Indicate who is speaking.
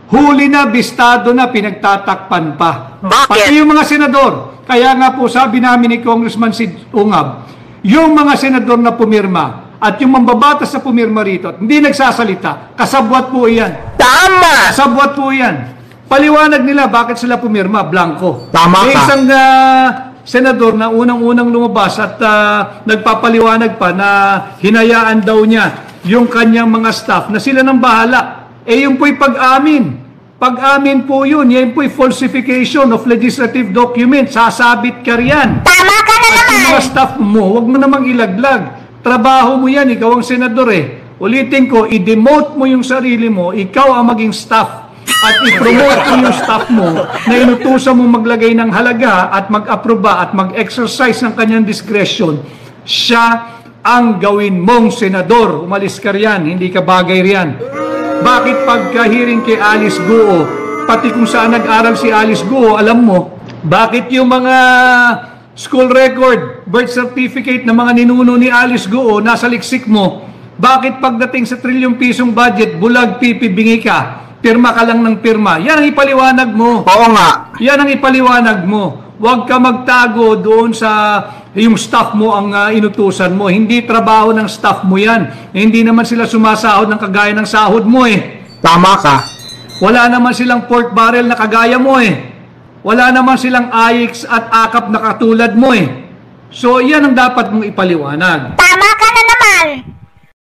Speaker 1: huli na, bistado na, pinagtatakpan pa.
Speaker 2: Bakit?
Speaker 1: Pati yung mga senador. Kaya nga po sabi namin ni Congressman Sid Ungab, yung mga senador na pumirma at yung mambabatas na pumirma rito, hindi nagsasalita. Kasabwat po yan.
Speaker 2: Tama!
Speaker 1: Kasabwat po yan. Paliwanag nila bakit sila pumirma, blanco.
Speaker 2: Tama ka.
Speaker 1: Isang senador na unang-unang lumabas at nagpapaliwanag pa na hinayaan daw niya yung kanyang mga staff na sila nang bahala. Yung po'y pag-amin. Pag-amin po yun. Yan po'y falsification of legislative document. Sasabit ka riyan.
Speaker 2: Tama ka na
Speaker 1: At
Speaker 2: naman!
Speaker 1: yung mga staff mo, huwag mo namang ilaglag. Trabaho mo yan, ikaw ang senador Ulitin ko, i-demote mo yung sarili mo, ikaw ang maging staff. At i-promote mo yung staff mo na inutusan mo maglagay ng halaga at mag-aproba at mag-exercise ng kanyang discretion. Siya ang gawin mong senador. Umalis ka riyan, hindi ka bagay riyan. Bakit pagka-hearing kay Alice Guo, pati kung saan nag-aral si Alice Guo, alam mo, bakit yung mga school record, birth certificate ng mga ninuno ni Alice Guo nasa liksik mo, bakit pagdating sa trilyong pisong budget, bulag, pipi, bingi ka, pirma ka lang ng pirma? Yan ang ipaliwanag mo.
Speaker 2: Oo nga.
Speaker 1: Yan ang ipaliwanag mo. Huwag ka magtago doon sa yung staff mo ang inutusan mo. Hindi trabaho ng staff mo yan. Hindi naman sila sumasahod ng kagaya ng sahod mo
Speaker 2: Tama ka.
Speaker 1: Wala naman silang pork barrel na kagaya mo Wala naman silang AIX at akap na katulad mo So yan ang dapat mong ipaliwanag.
Speaker 2: Tama ka na naman!